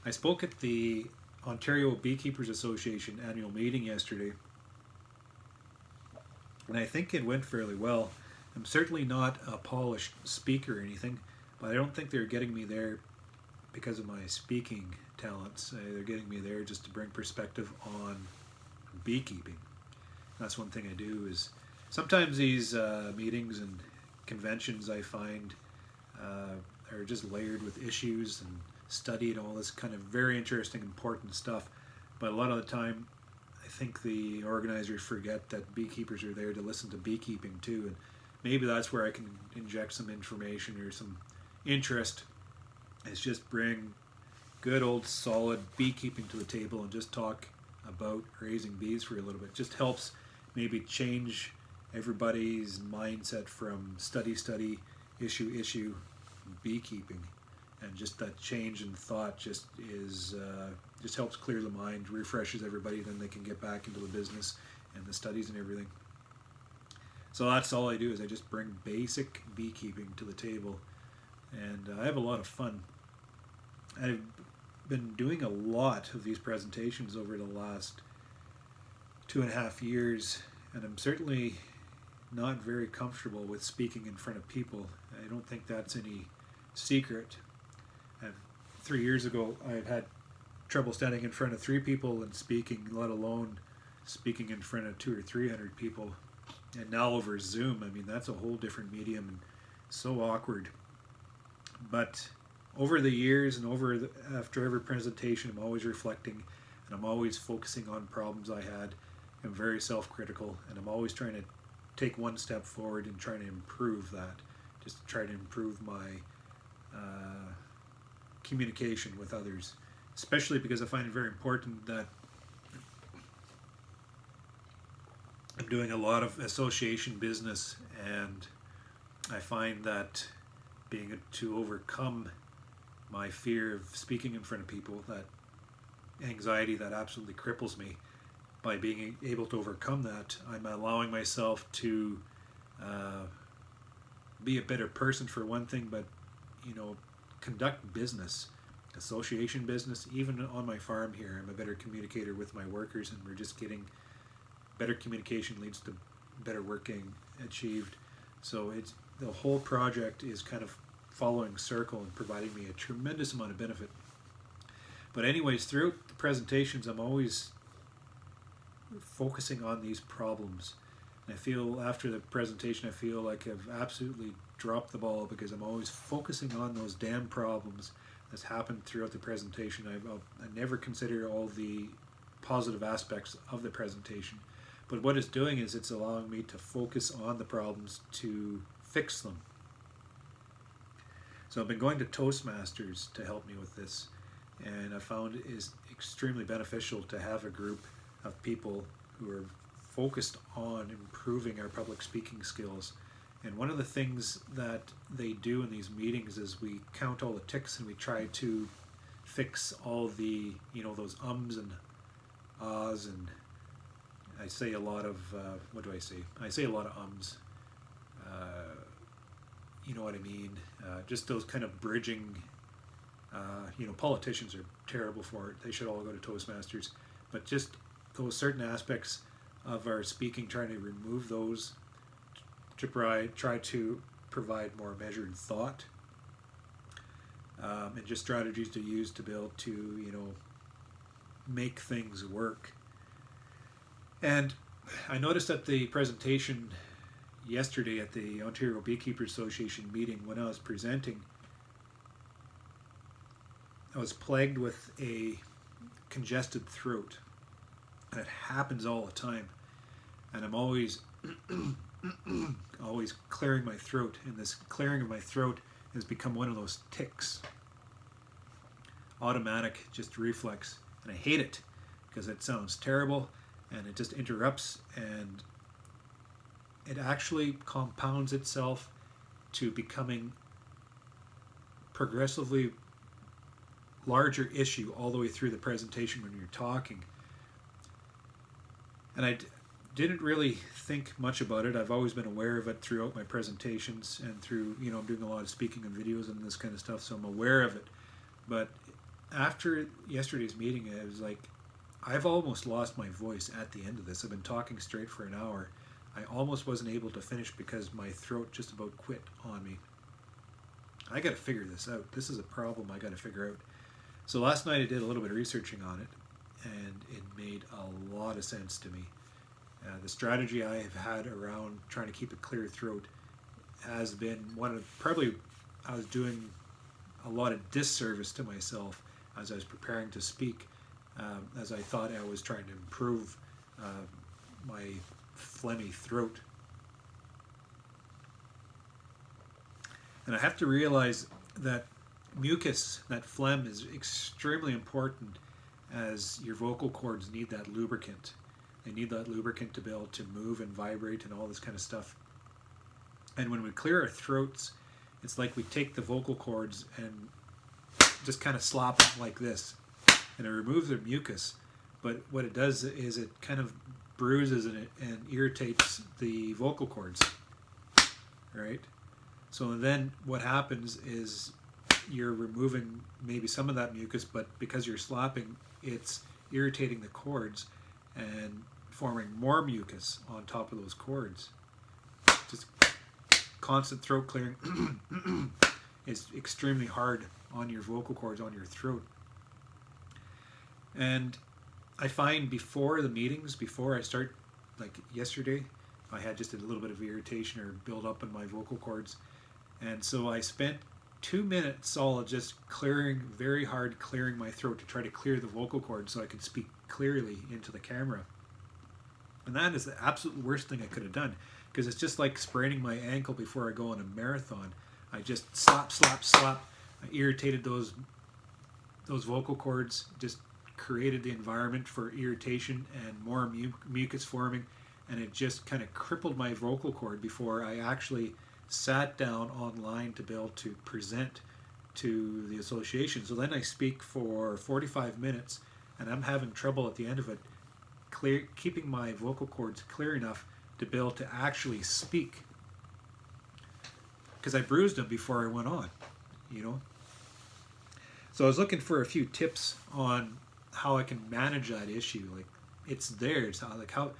I spoke at the Ontario Beekeepers Association annual meeting yesterday, and I think it went fairly well. I'm certainly not a polished speaker or anything, but I don't think they're getting me there because of my speaking talents. They're getting me there just to bring perspective on beekeeping. That's one thing I do is sometimes these meetings and conventions I find are just layered with issues and study and all this kind of very interesting, important stuff. But a lot of the time, I think the organizers forget that beekeepers are there to listen to beekeeping too, and maybe that's where I can inject some information or some interest. Is just bring good old solid beekeeping to the table and just talk about raising bees for a little bit. Just helps maybe change everybody's mindset from study, issue, beekeeping, and just that change in thought just helps clear the mind, refreshes everybody, then they can get back into the business and the studies and everything. So that's all I do is I just bring basic beekeeping to the table, and I have a lot of fun. I've been doing a lot of these presentations over the last 2.5 years, and I'm certainly not very comfortable with speaking in front of people. I don't think that's any secret. 3 years ago, I had trouble standing in front of 3 people and speaking, let alone speaking in front of 200 or 300 people. And now over Zoom, I mean, that's a whole different medium and so awkward. But over the years and after every presentation, I'm always reflecting and I'm always focusing on problems I had. I'm very self-critical, and I'm always trying to take one step forward and trying to improve that, just to try to improve my communication with others, especially because I find it very important that I'm doing a lot of association business, and I find that being able to overcome my fear of speaking in front of people, that anxiety that absolutely cripples me, by being able to overcome that, I'm allowing myself to be a better person for one thing, but conduct business, association business. Even on my farm here, I'm a better communicator with my workers, and we're just getting better communication leads to better work getting achieved. So the whole project is kind of following circle and providing me a tremendous amount of benefit. But anyways, throughout the presentations, I'm always focusing on these problems. And I feel after the presentation, I feel like I've absolutely dropped the ball because I'm always focusing on those damn problems that's happened throughout the presentation. I never consider all the positive aspects of the presentation. But what it's doing is it's allowing me to focus on the problems to fix them. So I've been going to Toastmasters to help me with this, and I found it is extremely beneficial to have a group of people who are focused on improving our public speaking skills. And one of the things that they do in these meetings is we count all the ticks and we try to fix all the, those ums and ahs, and I say a lot of, what do I say? I say a lot of ums. You know what I mean? Just those kind of bridging, politicians are terrible for it. They should all go to Toastmasters. But just those certain aspects of our speaking, trying to remove those to try to provide more measured thought, and just strategies to use to be able to, make things work. And I noticed at the presentation yesterday at the Ontario Beekeepers Association meeting, when I was presenting, I was plagued with a congested throat. And it happens all the time. And I'm always always clearing my throat, and this clearing of my throat has become one of those tics. Automatic, just reflex. And I hate it because it sounds terrible and it just interrupts, and it actually compounds itself to becoming progressively larger issue all the way through the presentation when you're talking. And I didn't really think much about it. I've always been aware of it throughout my presentations and through, I'm doing a lot of speaking and videos and this kind of stuff, so I'm aware of it. But after yesterday's meeting, it was like I've almost lost my voice at the end of this. I've been talking straight for an hour. I almost wasn't able to finish because my throat just about quit on me. I got to figure this out. This is a problem I got to figure out. So last night I did a little bit of researching on it, and it made a lot of sense to me. The strategy I have had around trying to keep a clear throat has been one of probably I was doing a lot of disservice to myself as I was preparing to speak, as I thought I was trying to improve my phlegmy throat. And I have to realize that mucus, that phlegm, is extremely important, as your vocal cords need that lubricant. They need that lubricant to be able to move and vibrate and all this kind of stuff. And when we clear our throats, it's like we take the vocal cords and just kind of slop them like this, and it removes their mucus. But what it does is it kind of bruises and irritates the vocal cords, right? So then what happens is you're removing maybe some of that mucus, but because you're slapping, it's irritating the cords and forming more mucus on top of those cords. Just constant throat clearing is extremely hard on your vocal cords, on your throat. And I find before the meetings, before I start, like yesterday, I had just a little bit of irritation or build up in my vocal cords. And so I spent 2 minutes solid just very hard clearing my throat to try to clear the vocal cords so I could speak clearly into the camera. And that is the absolute worst thing I could have done, because it's just like spraining my ankle before I go on a marathon. I just slap. I irritated those vocal cords, just created the environment for irritation and more mucus forming, and it just kind of crippled my vocal cord before I actually sat down online to be able to present to the association. So then I speak for 45 minutes, and I'm having trouble at the end of it keeping my vocal cords clear enough to be able to actually speak, because I bruised them before I went on, you know. So I was looking for a few tips on how I can manage that issue. Like, it's there. It's how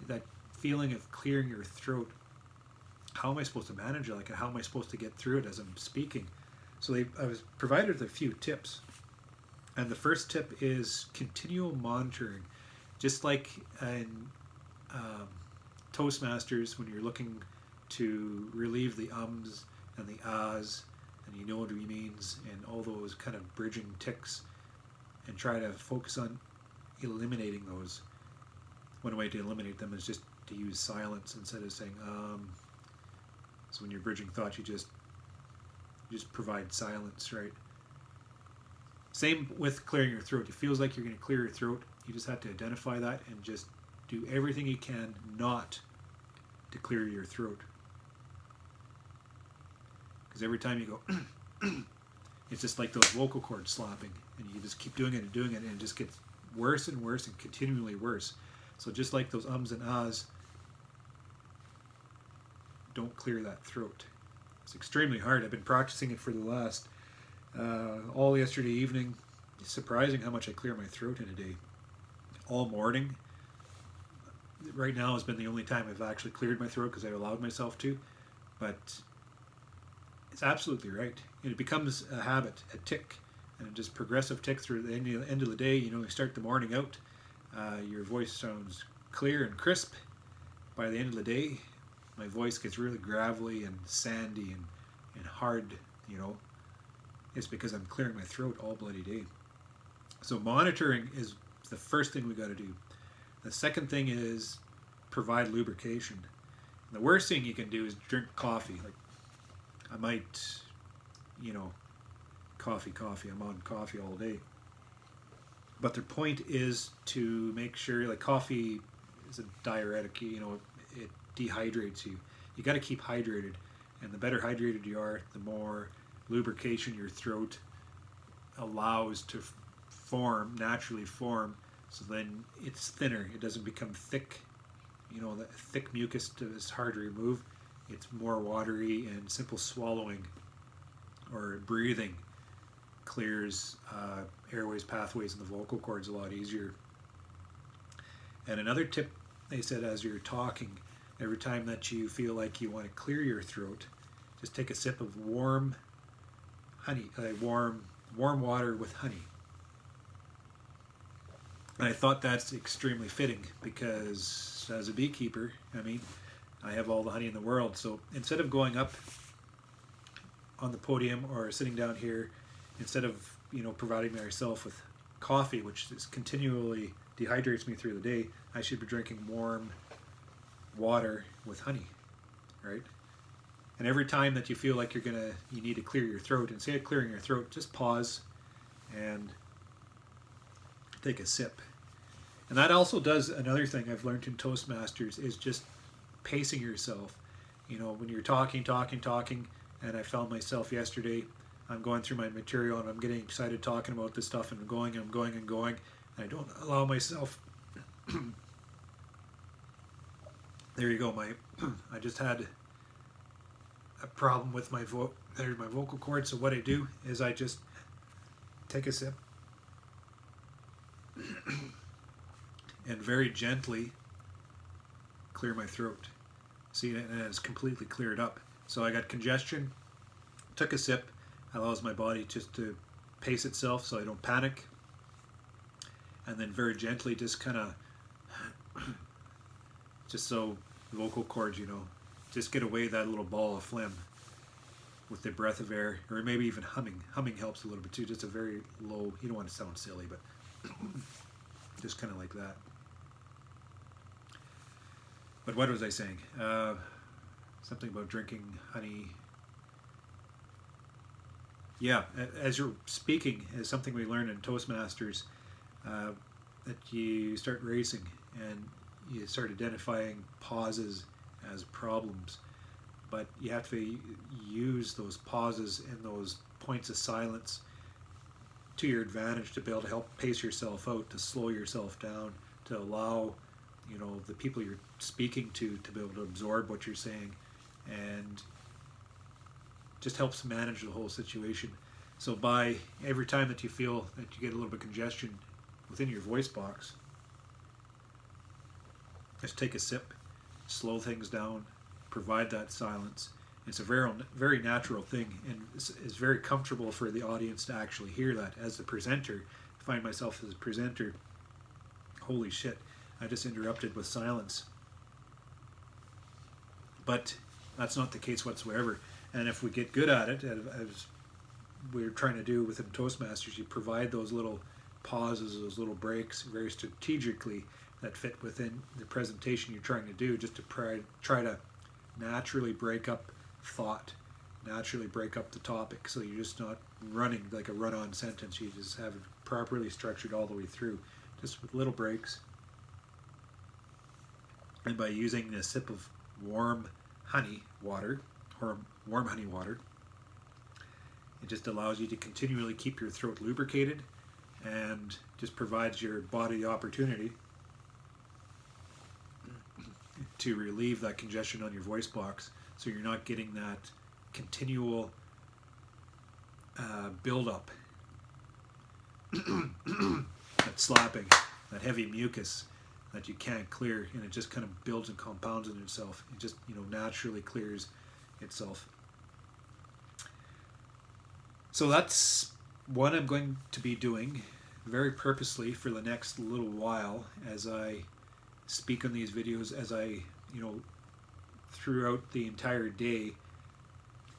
that feeling of clearing your throat. How am I supposed to manage it? Like, how am I supposed to get through it as I'm speaking? So I was provided a few tips, and the first tip is continual monitoring. Just like in Toastmasters, when you're looking to relieve the ums and the ahs, and you know what he means, and all those kind of bridging tics, and try to focus on eliminating those. One way to eliminate them is just to use silence instead of saying So when you're bridging thoughts, you just provide silence, right? Same with clearing your throat. It feels like you're going to clear your throat. You just have to identify that and just do everything you can not to clear your throat. Because every time you go, it's just like those vocal cords slapping, and you just keep doing it, and it just gets worse and worse and continually worse. So just like those ums and ahs, don't clear that throat. It's extremely hard. I've been practicing it for the last all yesterday evening. It's surprising how much I clear my throat in a day. All morning. Right now has been the only time I've actually cleared my throat because I allowed myself to. But it's absolutely right. And it becomes a habit, a tic, and just progressive tic through the end of the day. You know, you start the morning out, your voice sounds clear and crisp. By the end of the day, my voice gets really gravelly and sandy and hard, you know. It's because I'm clearing my throat all bloody day. So monitoring is the first thing we got to do. The second thing is provide lubrication. And the worst thing you can do is drink coffee. Like, I might, you know, coffee. I'm on coffee all day. But the point is to make sure, like, coffee is a diuretic, you know, it dehydrates you. You got to keep hydrated. And the better hydrated you are, the more lubrication your throat allows to naturally form, so then it's thinner. It doesn't become thick. You know, that thick mucus is hard to remove. It's more watery, and simple swallowing or breathing clears airways, pathways in the vocal cords a lot easier. And another tip, they said, as you're talking, every time that you feel like you want to clear your throat, just take a sip of warm honey, warm water with honey. And I thought that's extremely fitting because as a beekeeper, I mean, I have all the honey in the world. So instead of going up on the podium or sitting down here, instead of, you know, providing myself with coffee, which is continually dehydrates me through the day, I should be drinking warm water with honey, right? And every time that you feel like you need to clear your throat, instead of clearing your throat, just pause and take a sip. And that also does another thing I've learned in Toastmasters is just pacing yourself. You know, when you're talking, and I found myself yesterday, I'm going through my material and I'm getting excited talking about this stuff and I'm going, and I don't allow myself. There you go. I just had a problem with my vocal cord. So what I do is I just take a sip and very gently clear my throat. See, and it's completely cleared up. So I got congestion, took a sip, allows my body just to pace itself so I don't panic, and then very gently just kind of, just so the vocal cords, you know, just get away that little ball of phlegm with the breath of air, or maybe even humming. Humming helps a little bit too, just a very low, you don't want to sound silly, but just kind of like that. But what was I saying? Something about drinking honey. Yeah, as you're speaking, is something we learned in Toastmasters, that you start racing and you start identifying pauses as problems. But you have to use those pauses and those points of silence to your advantage to be able to help pace yourself out, to slow yourself down, to allow, you know, the people you're speaking to be able to absorb what you're saying, and just helps manage the whole situation. So by every time that you feel that you get a little bit of congestion within your voice box, just take a sip, slow things down, provide that silence. It's a very natural thing, and it's very comfortable for the audience to actually hear that. As a presenter, I find myself as a presenter, holy shit, I just interrupted with silence. But that's not the case whatsoever. And if we get good at it, as we're trying to do within Toastmasters, you provide those little pauses, those little breaks very strategically that fit within the presentation you're trying to do, just to try to naturally break up thought, naturally break up the topic, so you're just not running like a run-on sentence. You just have it properly structured all the way through, just with little breaks. And by using a sip of warm honey water, or warm honey water, it just allows you to continually keep your throat lubricated and just provides your body the opportunity to relieve that congestion on your voice box, so you're not getting that continual build-up, that slapping, that heavy mucus that you can't clear, and it just kind of builds and compounds in itself. It just, you know, naturally clears itself. So that's what I'm going to be doing very purposely for the next little while as I speak on these videos, as I, you know, throughout the entire day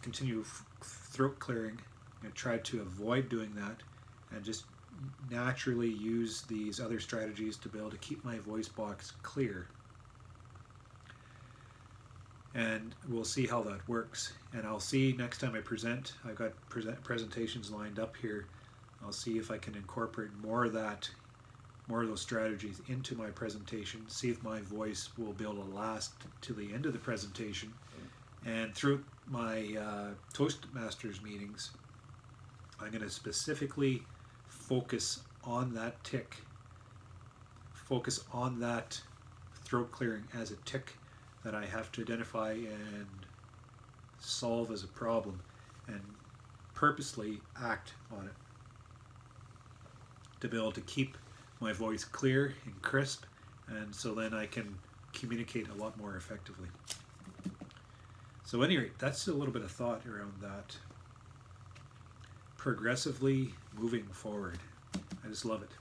continue throat clearing and try to avoid doing that, and just naturally use these other strategies to be able to keep my voice box clear. And we'll see how that works. And I'll see next time I present. I've got presentations lined up here. I'll see if I can incorporate more of those strategies into my presentation, see if my voice will be able to last to the end of the presentation. And through my Toastmasters meetings, I'm going to specifically focus on that tick, focus on that throat clearing as a tick that I have to identify and solve as a problem, and purposely act on it. to be able to keep my voice clear and crisp, and so then I can communicate a lot more effectively. So at any rate, that's a little bit of thought around that. Progressively moving forward. I just love it.